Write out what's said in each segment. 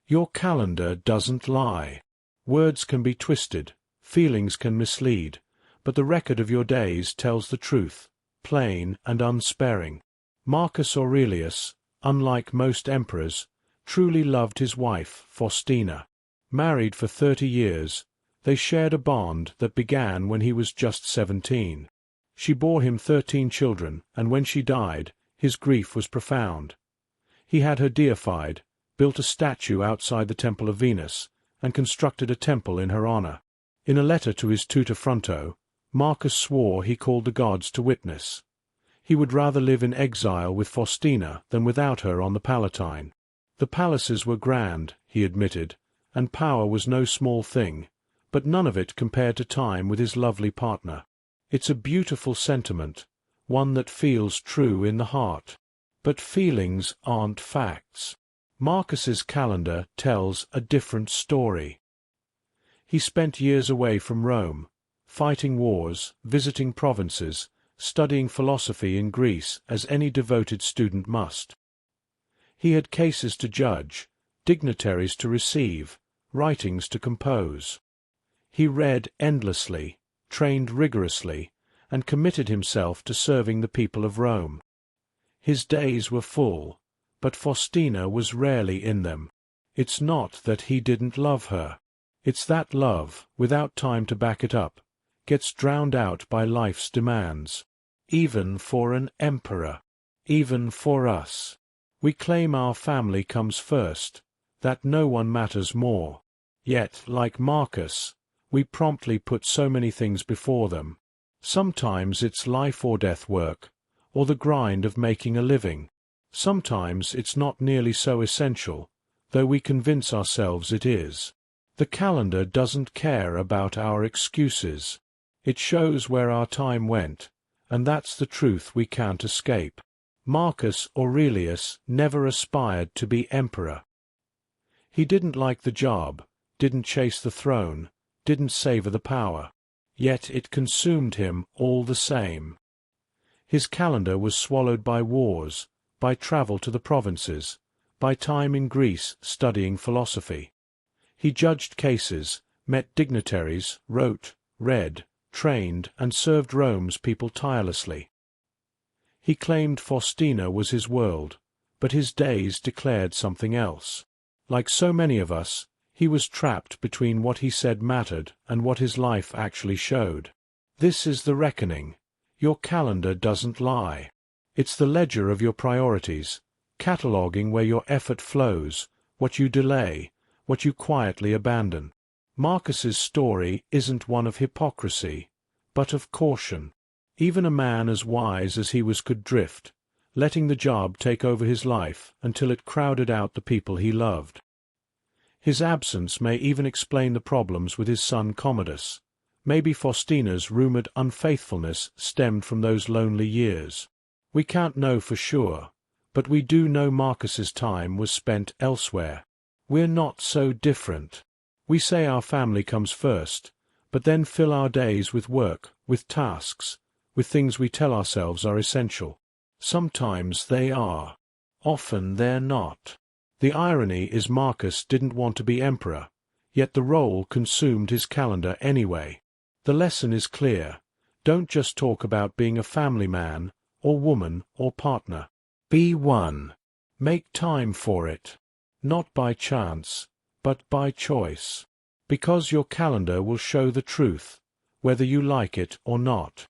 Your calendar doesn't lie. Words can be twisted, feelings can mislead, but the record of your days tells the truth, plain and unsparing. Marcus Aurelius, unlike most emperors, truly loved his wife, Faustina. Married for 30 years, they shared a bond that began when he was just 17. She bore him 13 children, and when she died, his grief was profound. He had her deified, built a statue outside the Temple of Venus, and constructed a temple in her honor. In a letter to his tutor Fronto, Marcus swore he called the gods to witness. He would rather live in exile with Faustina than without her on the Palatine. The palaces were grand, he admitted, and power was no small thing, but none of it compared to time with his lovely partner. It's a beautiful sentiment, one that feels true in the heart. But feelings aren't facts. Marcus's calendar tells a different story. He spent years away from Rome, fighting wars, visiting provinces, studying philosophy in Greece as any devoted student must. He had cases to judge, dignitaries to receive, writings to compose. He read endlessly, trained rigorously, and committed himself to serving the people of Rome. His days were full, but Faustina was rarely in them. It's not that he didn't love her. It's that love, without time to back it up, gets drowned out by life's demands. Even for an emperor. Even for us. We claim our family comes first, that no one matters more. Yet, like Marcus, we promptly put so many things before them. Sometimes it's life or death work, or the grind of making a living. Sometimes it's not nearly so essential, though we convince ourselves it is. The calendar doesn't care about our excuses. It shows where our time went, and that's the truth we can't escape. Marcus Aurelius never aspired to be emperor. He didn't like the job, didn't chase the throne, didn't savor the power. Yet it consumed him all the same. His calendar was swallowed by wars, by travel to the provinces, by time in Greece studying philosophy. He judged cases, met dignitaries, wrote, read, trained, and served Rome's people tirelessly. He claimed Faustina was his world, but his days declared something else. Like so many of us, he was trapped between what he said mattered and what his life actually showed. This is the reckoning. Your calendar doesn't lie. It's the ledger of your priorities, cataloguing where your effort flows, what you delay, what you quietly abandon. Marcus's story isn't one of hypocrisy, but of caution. Even a man as wise as he was could drift, letting the job take over his life until it crowded out the people he loved. His absence may even explain the problems with his son Commodus. Maybe Faustina's rumored unfaithfulness stemmed from those lonely years. We can't know for sure, but we do know Marcus's time was spent elsewhere. We're not so different. We say our family comes first, but then fill our days with work, with tasks, with things we tell ourselves are essential. Sometimes they are. Often they're not. The irony is Marcus didn't want to be emperor, yet the role consumed his calendar anyway. The lesson is clear. Don't just talk about being a family man, or woman, or partner. Be one. Make time for it. Not by chance, but by choice. Because your calendar will show the truth, whether you like it or not.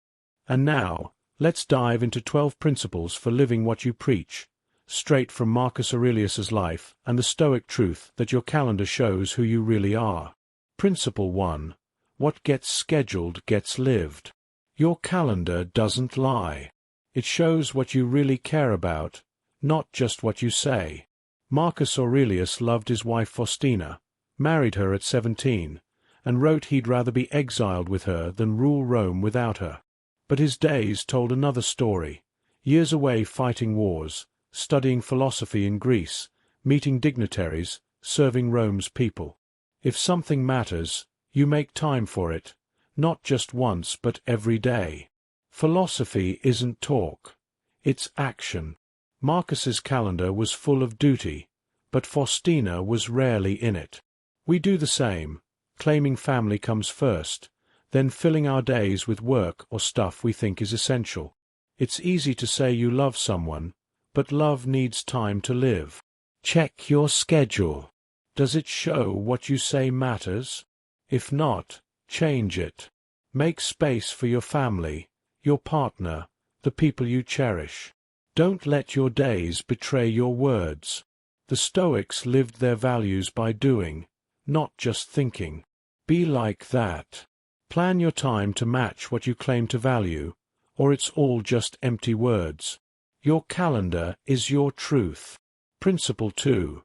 And now, let's dive into 12 principles for living what you preach, straight from Marcus Aurelius's life and the Stoic truth that your calendar shows who you really are. Principle 1. What gets scheduled gets lived. Your calendar doesn't lie. It shows what you really care about, not just what you say. Marcus Aurelius loved his wife Faustina, married her at 17, and wrote he'd rather be exiled with her than rule Rome without her. But his days told another story. Years away fighting wars, studying philosophy in Greece, meeting dignitaries, serving Rome's people. If something matters, you make time for it, not just once but every day. Philosophy isn't talk. It's action. Marcus's calendar was full of duty, but Faustina was rarely in it. We do the same, claiming family comes first, then filling our days with work or stuff we think is essential. It's easy to say you love someone, but love needs time to live. Check your schedule. Does it show what you say matters? If not, change it. Make space for your family, your partner, the people you cherish. Don't let your days betray your words. The Stoics lived their values by doing, not just thinking. Be like that. Plan your time to match what you claim to value, or it's all just empty words. Your calendar is your truth. Principle 2.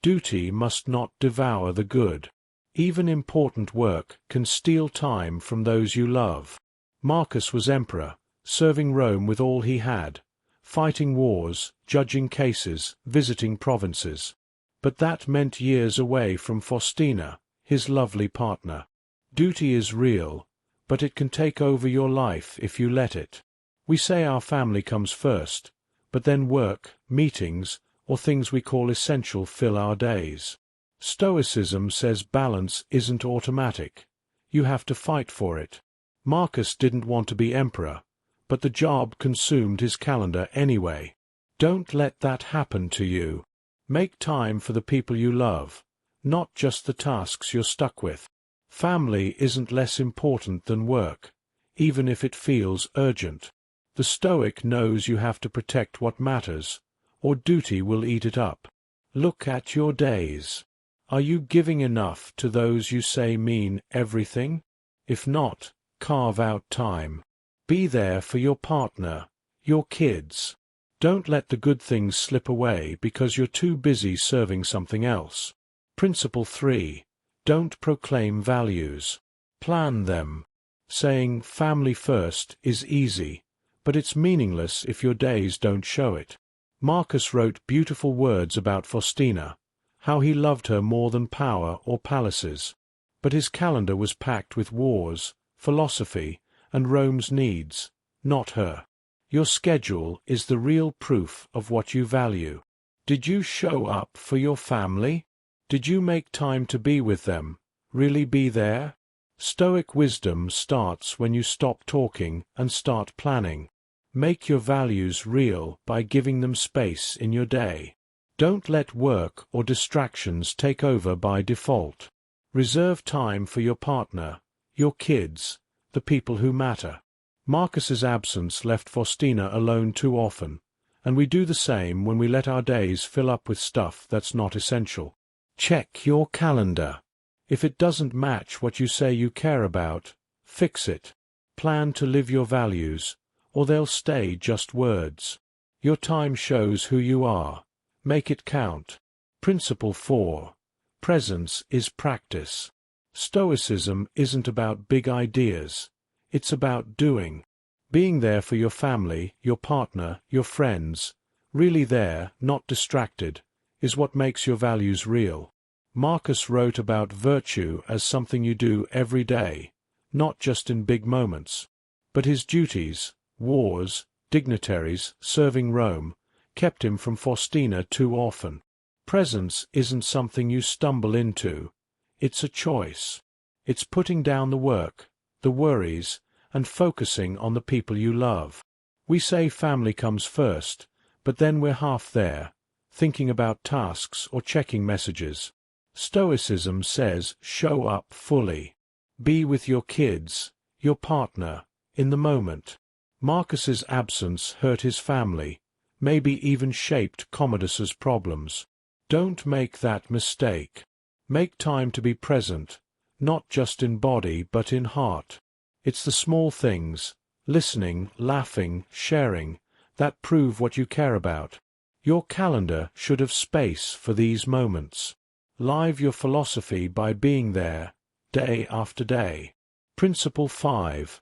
Duty must not devour the good. Even important work can steal time from those you love. Marcus was emperor, serving Rome with all he had, fighting wars, judging cases, visiting provinces. But that meant years away from Faustina, his lovely partner. Duty is real, but it can take over your life if you let it. We say our family comes first, but then work, meetings, or things we call essential fill our days. Stoicism says balance isn't automatic. You have to fight for it. Marcus didn't want to be emperor, but the job consumed his calendar anyway. Don't let that happen to you. Make time for the people you love, not just the tasks you're stuck with. Family isn't less important than work, even if it feels urgent. The Stoic knows you have to protect what matters, or duty will eat it up. Look at your days. Are you giving enough to those you say mean everything? If not, carve out time. Be there for your partner, your kids. Don't let the good things slip away because you're too busy serving something else. Principle 3. Don't proclaim values. Plan them. Saying family first is easy, but it's meaningless if your days don't show it. Marcus wrote beautiful words about Faustina, how he loved her more than power or palaces. But his calendar was packed with wars, philosophy, and Rome's needs, not her. Your schedule is the real proof of what you value. Did you show up for your family? Did you make time to be with them, really be there? Stoic wisdom starts when you stop talking and start planning. Make your values real by giving them space in your day. Don't let work or distractions take over by default. Reserve time for your partner, your kids, the people who matter. Marcus's absence left Faustina alone too often, and we do the same when we let our days fill up with stuff that's not essential. Check your calendar. If it doesn't match what you say you care about, fix it. Plan to live your values, or they'll stay just words. Your time shows who you are. Make it count. Principle 4. Presence is practice. Stoicism isn't about big ideas. It's about doing. Being there for your family, your partner, your friends, really there, not distracted, is what makes your values real. Marcus wrote about virtue as something you do every day, not just in big moments. But his duties, wars, dignitaries, serving Rome, kept him from Faustina too often. Presence isn't something you stumble into. It's a choice. It's putting down the work, the worries, and focusing on the people you love. We say family comes first, but then we're half there, thinking about tasks or checking messages. Stoicism says show up fully. Be with your kids, your partner, in the moment. Marcus's absence hurt his family, maybe even shaped Commodus's problems. Don't make that mistake. Make time to be present, not just in body but in heart. It's the small things, listening, laughing, sharing, that prove what you care about. Your calendar should have space for these moments. Live your philosophy by being there, day after day. Principle 5.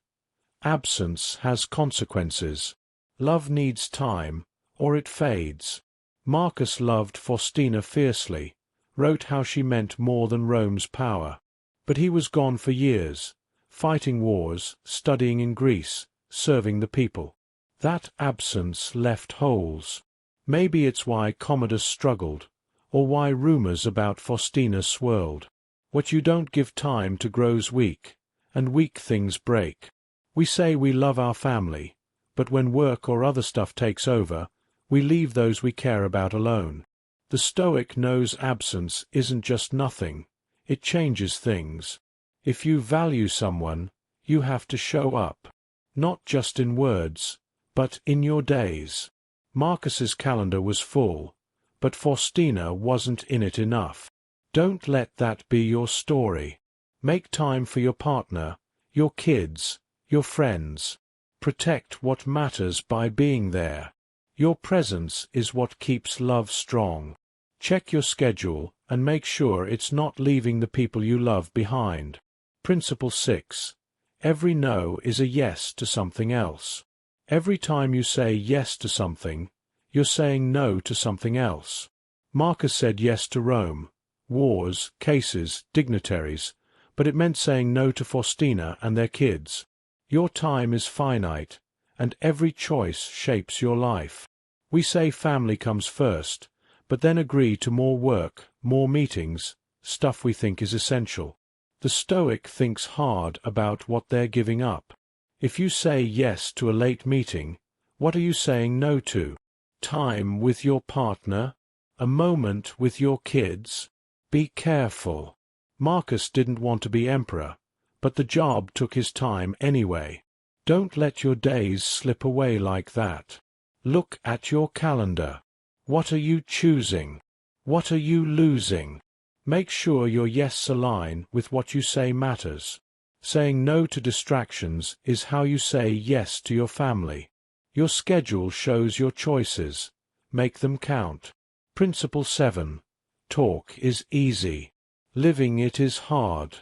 Absence has consequences. Love needs time, or it fades. Marcus loved Faustina fiercely, wrote how she meant more than Rome's power. But he was gone for years, fighting wars, studying in Greece, serving the people. That absence left holes. Maybe it's why Commodus struggled, or why rumors about Faustina swirled. What you don't give time to grows weak, and weak things break. We say we love our family, but when work or other stuff takes over, we leave those we care about alone. The Stoic knows absence isn't just nothing, it changes things. If you value someone, you have to show up. Not just in words, but in your days. Marcus's calendar was full, but Faustina wasn't in it enough. Don't let that be your story. Make time for your partner, your kids, your friends. Protect what matters by being there. Your presence is what keeps love strong. Check your schedule and make sure it's not leaving the people you love behind. Principle 6. Every no is a yes to something else. Every time you say yes to something, you're saying no to something else. Marcus said yes to Rome, wars, cases, dignitaries, but it meant saying no to Faustina and their kids. Your time is finite, and every choice shapes your life. We say family comes first, but then agree to more work, more meetings, stuff we think is essential. The Stoic thinks hard about what they're giving up. If you say yes to a late meeting, what are you saying no to? Time with your partner? A moment with your kids? Be careful. Marcus didn't want to be emperor, but the job took his time anyway. Don't let your days slip away like that. Look at your calendar. What are you choosing? What are you losing? Make sure your yes align with what you say matters. Saying no to distractions is how you say yes to your family. Your schedule shows your choices. Make them count. Principle 7. Talk is easy. Living it is hard.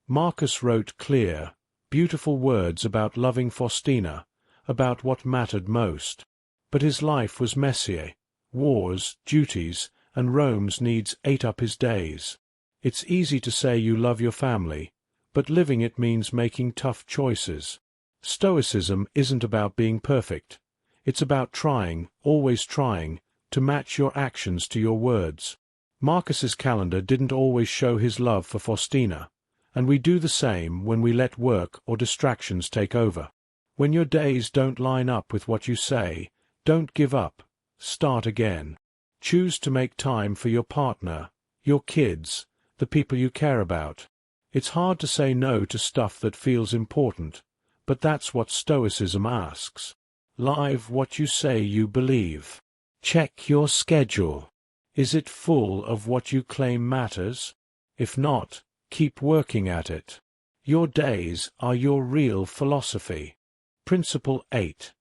Marcus wrote clear, beautiful words about loving Faustina, about what mattered most. But his life was messy. Wars, duties, and Rome's needs ate up his days. It's easy to say you love your family, but living it means making tough choices. Stoicism isn't about being perfect. It's about trying, always trying, to match your actions to your words. Marcus's calendar didn't always show his love for Faustina, and we do the same when we let work or distractions take over. When your days don't line up with what you say, don't give up. Start again. Choose to make time for your partner, your kids, the people you care about. It's hard to say no to stuff that feels important, but that's what Stoicism asks. Live what you say you believe. Check your schedule. Is it full of what you claim matters? If not, keep working at it. Your days are your real philosophy. Principle 8.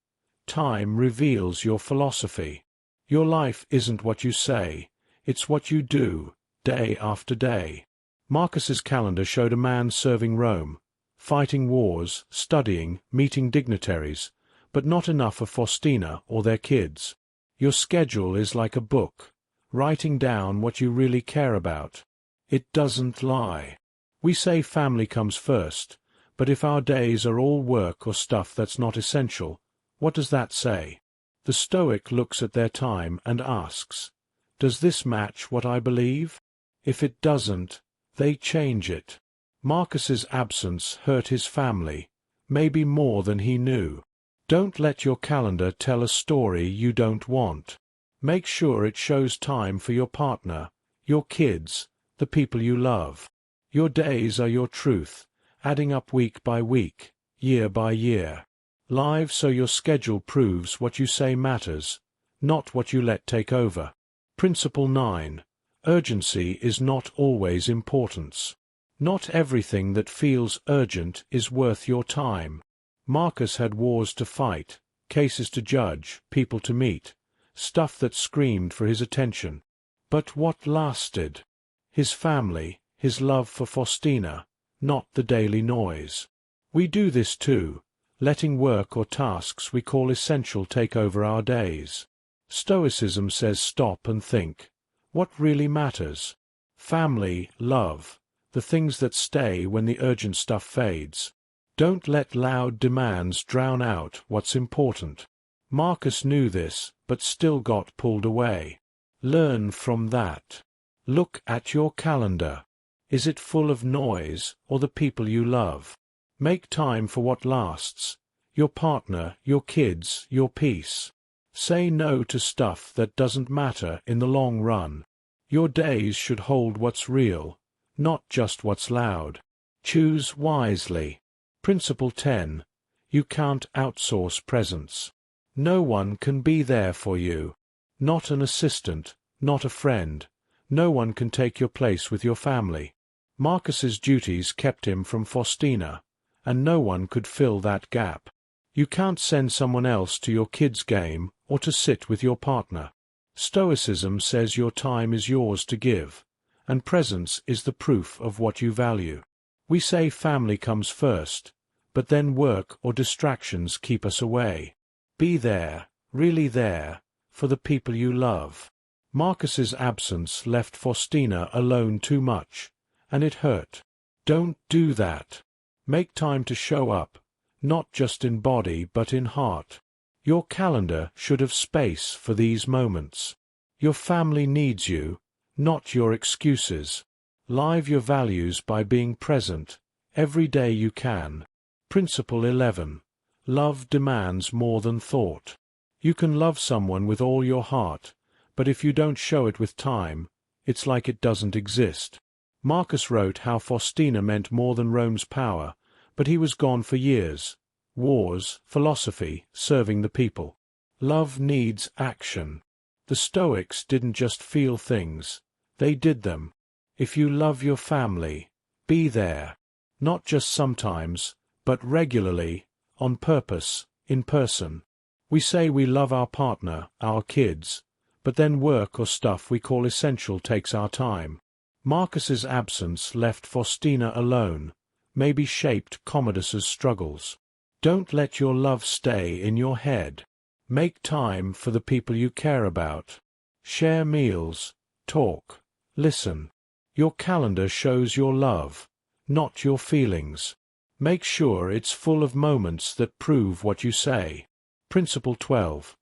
Time reveals your philosophy. Your life isn't what you say, it's what you do, day after day. Marcus's calendar showed a man serving Rome, fighting wars, studying, meeting dignitaries, but not enough of Faustina or their kids. Your schedule is like a book, writing down what you really care about. It doesn't lie. We say family comes first, but if our days are all work or stuff that's not essential, what does that say? The Stoic looks at their time and asks, does this match what I believe? If it doesn't, they change it. Marcus's absence hurt his family, maybe more than he knew. Don't let your calendar tell a story you don't want. Make sure it shows time for your partner, your kids, the people you love. Your days are your truth, adding up week by week, year by year. Live so your schedule proves what you say matters, not what you let take over. Principle 9. Urgency is not always importance. Not everything that feels urgent is worth your time. Marcus had wars to fight, cases to judge, people to meet, stuff that screamed for his attention. But what lasted? His family, his love for Faustina, not the daily noise. We do this too, letting work or tasks we call essential take over our days. Stoicism says stop and think. What really matters? Family, love, the things that stay when the urgent stuff fades. Don't let loud demands drown out what's important. Marcus knew this, but still got pulled away. Learn from that. Look at your calendar. Is it full of noise or the people you love? Make time for what lasts. Your partner, your kids, your peace. Say no to stuff that doesn't matter in the long run. Your days should hold what's real, not just what's loud. Choose wisely. Principle 10. You can't outsource presence. No one can be there for you. Not an assistant, not a friend. No one can take your place with your family. Marcus's duties kept him from Faustina, and no one could fill that gap. You can't send someone else to your kid's game or to sit with your partner. Stoicism says your time is yours to give, and presence is the proof of what you value. We say family comes first, but then work or distractions keep us away. Be there, really there, for the people you love. Marcus's absence left Faustina alone too much, and it hurt. Don't do that. Make time to show up, not just in body but in heart. Your calendar should have space for these moments. Your family needs you, not your excuses. Live your values by being present, every day you can. Principle 11. Love demands more than thought. You can love someone with all your heart, but if you don't show it with time, it's like it doesn't exist. Marcus wrote how Faustina meant more than Rome's power, but he was gone for years. Wars, philosophy, serving the people. Love needs action. The Stoics didn't just feel things, they did them. If you love your family, be there. Not just sometimes, but regularly, on purpose, in person. We say we love our partner, our kids, but then work or stuff we call essential takes our time. Marcus's absence left Faustina alone, maybe shaped Commodus's struggles. Don't let your love stay in your head. Make time for the people you care about. Share meals, talk, listen. Your calendar shows your love, not your feelings. Make sure it's full of moments that prove what you say. Principle 12.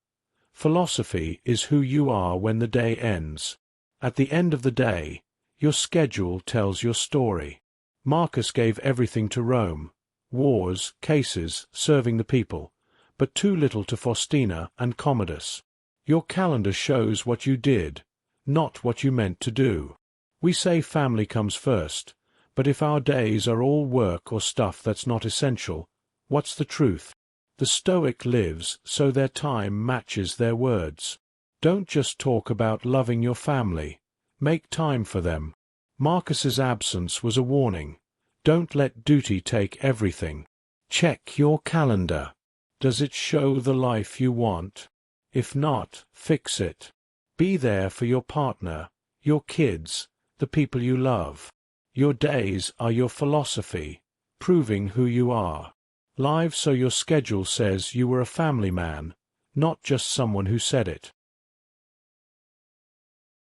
Philosophy is who you are when the day ends. At the end of the day, your schedule tells your story. Marcus gave everything to Rome. Wars, cases, serving the people, but too little to Faustina and Commodus. Your calendar shows what you did, not what you meant to do. We say family comes first, but if our days are all work or stuff that's not essential, what's the truth? The Stoic lives so their time matches their words. Don't just talk about loving your family. Make time for them. Marcus's absence was a warning. Don't let duty take everything. Check your calendar. Does it show the life you want? If not, fix it. Be there for your partner, your kids, the people you love. Your days are your philosophy, proving who you are. Live so your schedule says you were a family man, not just someone who said it.